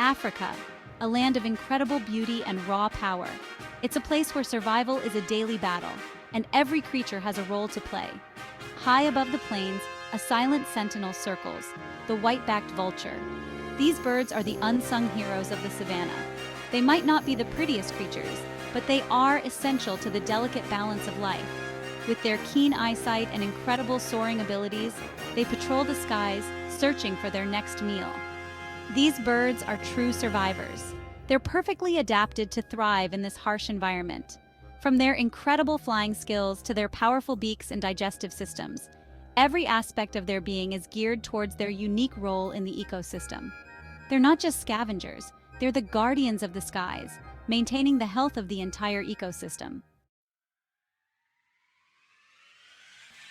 Africa, a land of incredible beauty and raw power. It's a place where survival is a daily battle, and every creature has a role to play. High above the plains, a silent sentinel circles, the white-backed vulture. These birds are the unsung heroes of the savanna. They might not be the prettiest creatures, but they are essential to the delicate balance of life. With their keen eyesight and incredible soaring abilities, they patrol the skies, searching for their next meal. These birds are true survivors. They're perfectly adapted to thrive in this harsh environment. From their incredible flying skills to their powerful beaks and digestive systems, every aspect of their being is geared towards their unique role in the ecosystem. They're not just scavengers, they're the guardians of the skies, maintaining the health of the entire ecosystem.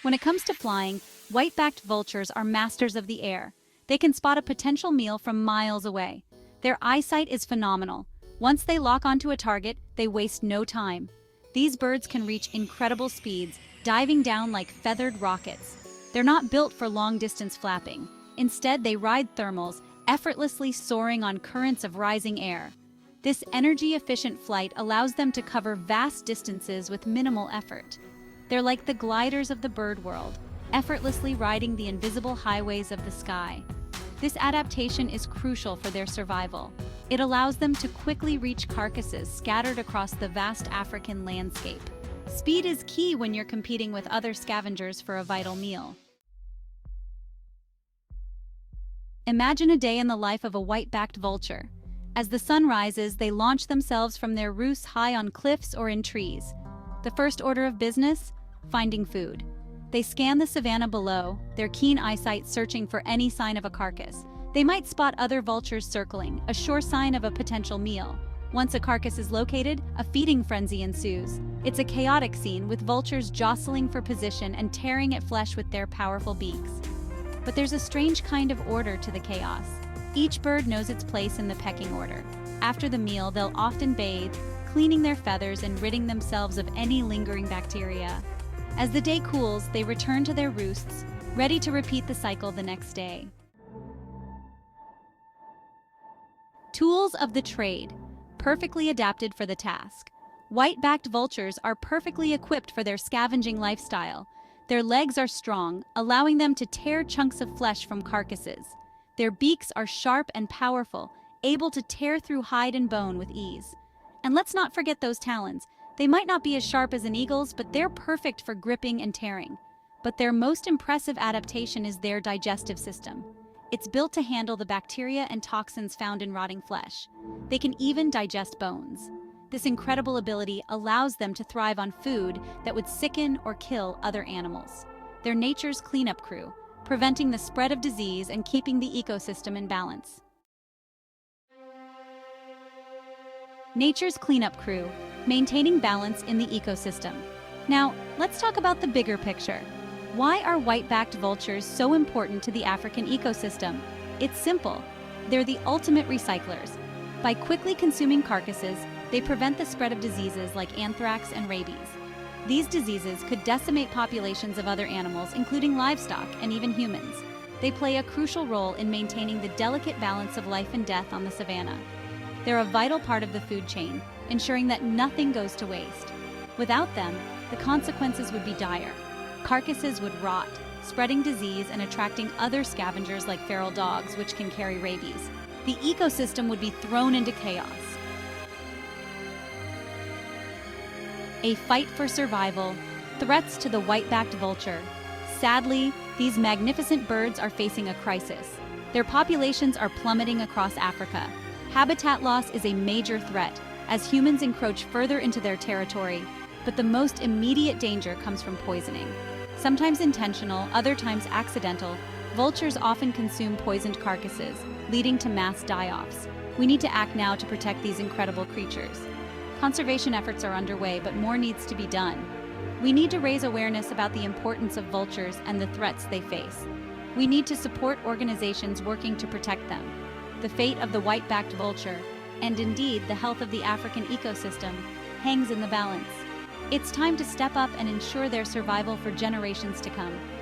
When it comes to flying, white-backed vultures are masters of the air. They can spot a potential meal from miles away. Their eyesight is phenomenal. Once they lock onto a target, they waste no time. These birds can reach incredible speeds, diving down like feathered rockets. They're not built for long-distance flapping. Instead, they ride thermals, effortlessly soaring on currents of rising air. This energy-efficient flight allows them to cover vast distances with minimal effort. They're like the gliders of the bird world, effortlessly riding the invisible highways of the sky. This adaptation is crucial for their survival. It allows them to quickly reach carcasses scattered across the vast African landscape. Speed is key when you're competing with other scavengers for a vital meal. Imagine a day in the life of a white-backed vulture. As the sun rises, they launch themselves from their roosts high on cliffs or in trees. The first order of business? Finding food. They scan the savanna below, their keen eyesight searching for any sign of a carcass. They might spot other vultures circling, a sure sign of a potential meal. Once a carcass is located, a feeding frenzy ensues. It's a chaotic scene with vultures jostling for position and tearing at flesh with their powerful beaks. But there's a strange kind of order to the chaos. Each bird knows its place in the pecking order. After the meal, they'll often bathe, cleaning their feathers and ridding themselves of any lingering bacteria. As the day cools, they return to their roosts, ready to repeat the cycle the next day. Tools of the trade, perfectly adapted for the task. White-backed vultures are perfectly equipped for their scavenging lifestyle. Their legs are strong, allowing them to tear chunks of flesh from carcasses. Their beaks are sharp and powerful, able to tear through hide and bone with ease. And let's not forget those talons. They might not be as sharp as an eagle's, but they're perfect for gripping and tearing. But their most impressive adaptation is their digestive system. It's built to handle the bacteria and toxins found in rotting flesh. They can even digest bones. This incredible ability allows them to thrive on food that would sicken or kill other animals. They're nature's cleanup crew, preventing the spread of disease and keeping the ecosystem in balance. Nature's cleanup crew, maintaining balance in the ecosystem. Now, let's talk about the bigger picture. Why are white-backed vultures so important to the African ecosystem? It's simple. They're the ultimate recyclers. By quickly consuming carcasses, they prevent the spread of diseases like anthrax and rabies. These diseases could decimate populations of other animals, including livestock and even humans. They play a crucial role in maintaining the delicate balance of life and death on the savanna. They're a vital part of the food chain, ensuring that nothing goes to waste. Without them, the consequences would be dire. Carcasses would rot, spreading disease and attracting other scavengers like feral dogs, which can carry rabies. The ecosystem would be thrown into chaos. A fight for survival, threats to the white-backed vulture. Sadly, these magnificent birds are facing a crisis. Their populations are plummeting across Africa. Habitat loss is a major threat as humans encroach further into their territory, but the most immediate danger comes from poisoning. Sometimes intentional, other times accidental, vultures often consume poisoned carcasses, leading to mass die-offs. We need to act now to protect these incredible creatures. Conservation efforts are underway, but more needs to be done. We need to raise awareness about the importance of vultures and the threats they face. We need to support organizations working to protect them. The fate of the white-backed vulture, and indeed the health of the African ecosystem, hangs in the balance. It's time to step up and ensure their survival for generations to come.